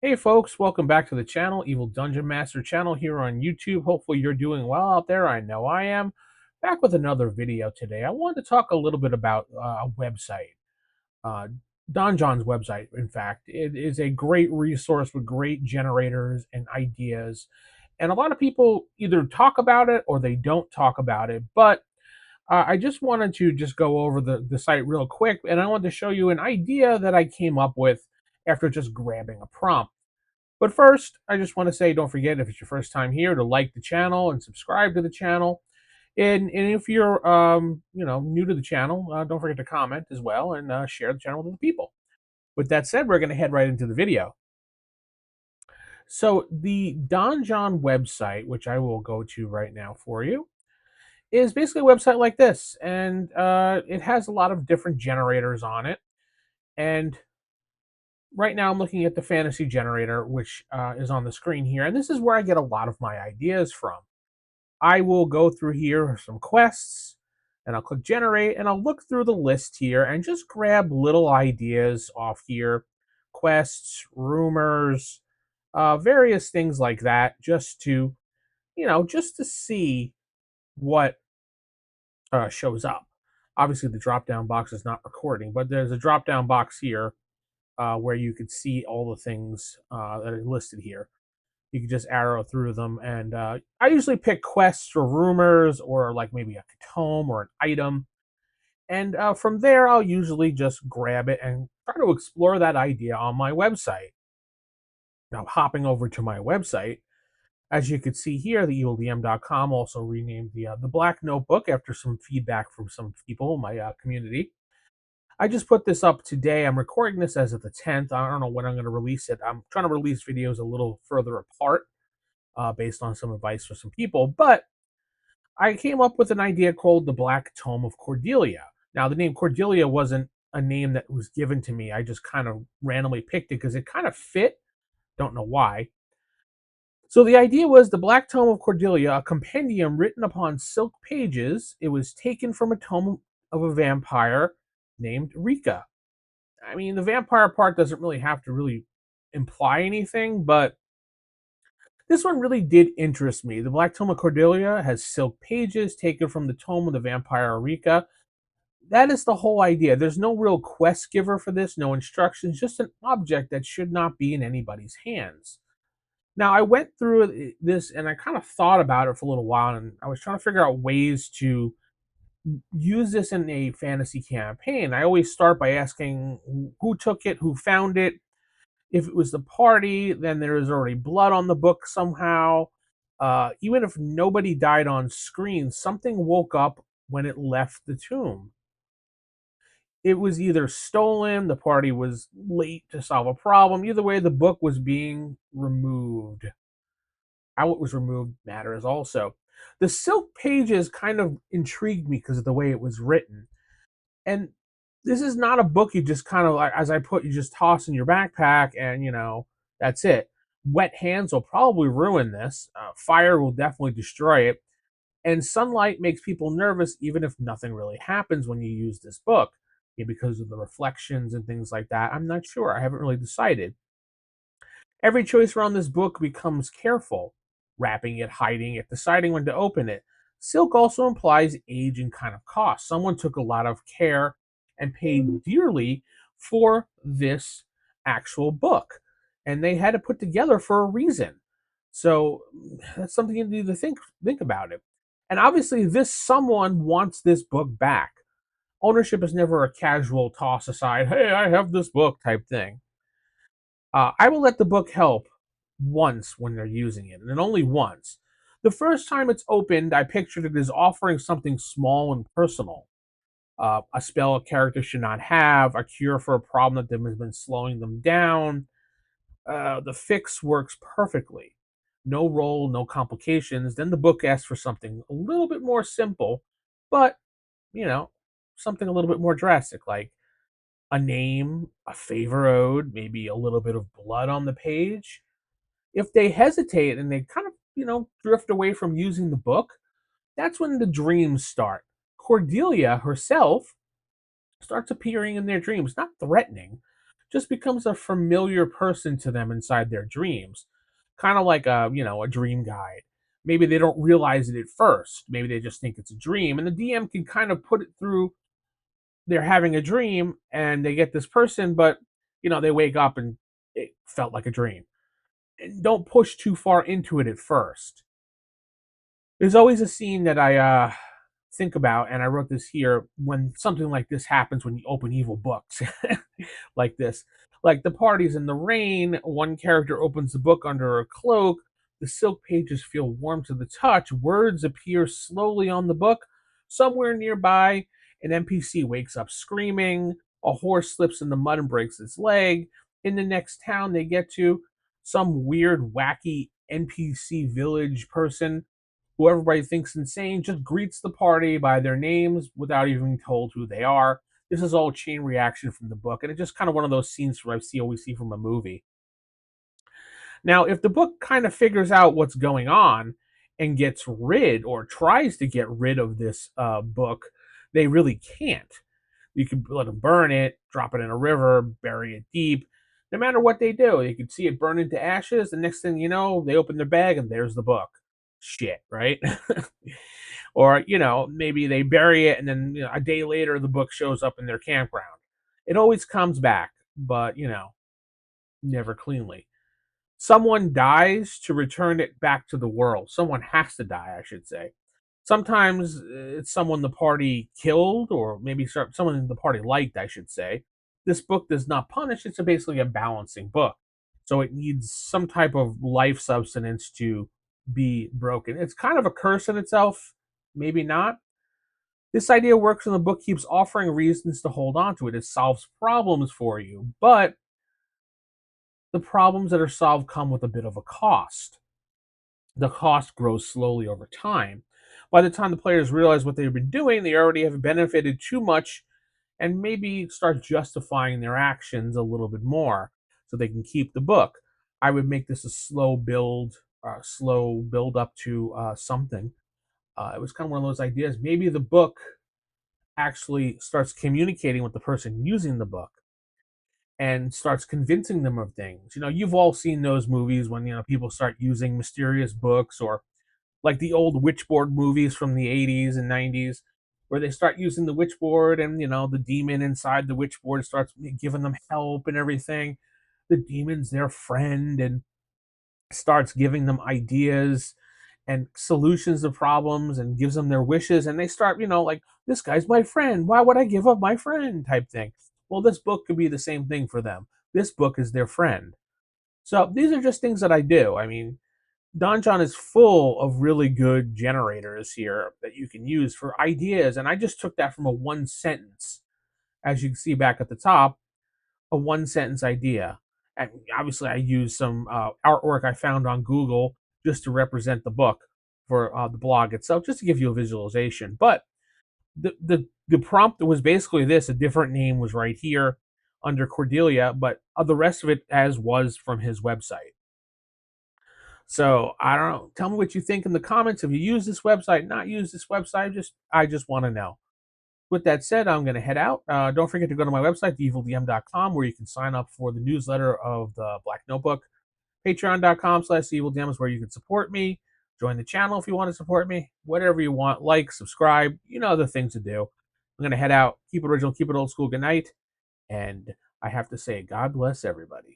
Hey folks, welcome back to the channel, Evil Dungeon Master channel here on YouTube. Hopefully you're doing well out there. I know I am. Back with another video today. I wanted to talk a little bit about a website. Uh, Donjon's website, in fact. It is a great resource with great generators and ideas. And a lot of people either talk about it or they don't talk about it. But I just wanted to just go over the site real quick. And I wanted to show you an idea that I came up with after just grabbing a prompt. But first, I just want to say, don't forget, if it's your first time here, to like the channel and subscribe to the channel. And if you're new to the channel, don't forget to comment as well and share the channel with other people. With that said, we're going to head right into the video. So the Donjon website, which I will go to right now for you, is basically a website like this, and it has a lot of different generators on it. And right now I'm looking at the fantasy generator, which is on the screen here, and this is where I get a lot of my ideas from. I will go through here some quests, and I'll click generate, and I'll look through the list here and just grab little ideas off here, quests, rumors, various things like that, just to, just to see what shows up. Obviously, the drop-down box is not recording, but there's a drop-down box here where you could see all the things that are listed here. You can just arrow through them, and I usually pick quests or rumors or like maybe a tome or an item, and from there I'll usually just grab it and try to explore that idea on my website. Now, hopping over to my website, as you can see here, the evildm.com also renamed the Black Notebook after some feedback from some people in my community. I just put this up today. I'm recording this as of the 10th. I don't know when I'm going to release it. I'm trying to release videos a little further apart based on some advice from some people. But I came up with an idea called the Black Tome of Cordelia. Now, the name Cordelia wasn't a name that was given to me. I just kind of randomly picked it because it kind of fit. Don't know why. So the idea was the Black Tome of Cordelia, a compendium written upon silk pages. It was taken from a tome of a vampire named Rika. I mean, the vampire part doesn't really have to really imply anything, but this one really did interest me. The Black Tome of Cordelia has silk pages taken from the tome of the vampire Rika. That is the whole idea. There's no real quest giver for this, no instructions, just an object that should not be in anybody's hands. Now, I went through this and I kind of thought about it for a little while, and I was trying to figure out ways to use this in a fantasy campaign. I always start by asking who took it, who found it. If it was the party, then there is already blood on the book somehow. Even if nobody died on screen, something woke up when it left the tomb. It was either stolen, the party was late to solve a problem. Either way, the book was being removed. How it was removed matters also. The silk pages kind of intrigued me because of the way it was written. And this is not a book you just kind of, like, as I put, you just toss in your backpack and, that's it. Wet hands will probably ruin this. Fire will definitely destroy it. And sunlight makes people nervous even if nothing really happens when you use this book. Because of the reflections and things like that. I'm not sure. I haven't really decided. Every choice around this book becomes careful. Wrapping it, hiding it, deciding when to open it. Silk also implies age and kind of cost. Someone took a lot of care and paid dearly for this actual book. And they had to put together for a reason. So that's something you need to think about it. And obviously, this someone wants this book back. Ownership is never a casual toss aside, hey, I have this book type thing. I will let the book help once when they're using it, and only once. The first time it's opened, I pictured it as offering something small and personal. A spell a character should not have, a cure for a problem that has been slowing them down. The fix works perfectly. No roll, no complications. Then the book asks for something a little bit more simple, but, something a little bit more drastic, like a name, a favor owed, maybe a little bit of blood on the page. If they hesitate and they kind of, drift away from using the book, that's when the dreams start. Cordelia herself starts appearing in their dreams, not threatening, just becomes a familiar person to them inside their dreams, kind of like a dream guide. Maybe they don't realize it at first. Maybe they just think it's a dream, and the DM can kind of put it through. They're having a dream, and they get this person, but they wake up and it felt like a dream. And don't push too far into it at first. There's always a scene that I think about, and I wrote this here when something like this happens when you open evil books like this. Like the party's in the rain, one character opens the book under a cloak, the silk pages feel warm to the touch, words appear slowly on the book. Somewhere nearby, an NPC wakes up screaming, a horse slips in the mud and breaks its leg. In the next town they get to, some weird, wacky NPC village person who everybody thinks insane just greets the party by their names without even being told who they are. This is all chain reaction from the book, and it's just kind of one of those scenes where always see from a movie. Now, if the book kind of figures out what's going on and gets rid or tries to get rid of this book, they really can't. You can let them burn it, drop it in a river, bury it deep. No matter what they do, you can see it burn into ashes. The next thing you know, they open their bag and there's the book. Shit, right? Or, maybe they bury it and then a day later the book shows up in their campground. It always comes back, but, never cleanly. Someone dies to return it back to the world. Someone has to die, I should say. Sometimes it's someone the party killed, or maybe someone the party liked, I should say. This book does not punish, it's basically a balancing book. So it needs some type of life substance to be broken. It's kind of a curse in itself, maybe not. This idea works when the book keeps offering reasons to hold on to it. It solves problems for you, but the problems that are solved come with a bit of a cost. The cost grows slowly over time. By the time the players realize what they've been doing, they already have benefited too much and maybe start justifying their actions a little bit more so they can keep the book. I would make this a slow build up to something. It was kind of one of those ideas. Maybe the book actually starts communicating with the person using the book and starts convincing them of things. You've all seen those movies when people start using mysterious books, or like the old witchboard movies from the 80s and 90s, where they start using the witchboard and the demon inside the witchboard starts giving them help and everything. The demon's their friend and starts giving them ideas and solutions to problems and gives them their wishes, and they start like, this guy's my friend, why would I give up my friend, type thing. Well, this book could be the same thing for them. This book is their friend. So these are just things that I do. I mean, Donjon is full of really good generators here that you can use for ideas. And I just took that from a one sentence, as you can see back at the top, a one sentence idea. And obviously, I used some artwork I found on Google just to represent the book for the blog itself, just to give you a visualization. But the prompt was basically this: a different name was right here under Cordelia, but the rest of it as was from his website. So I don't know. Tell me what you think in the comments. If you use this website, not use this website, I just want to know. With that said, I'm going to head out. Don't forget to go to my website, theevildm.com, where you can sign up for the newsletter of the Black Notebook. Patreon.com/theevildm is where you can support me. Join the channel if you want to support me. Whatever you want. Like, subscribe. The things to do. I'm going to head out. Keep it original. Keep it old school. Good night. And I have to say, God bless everybody.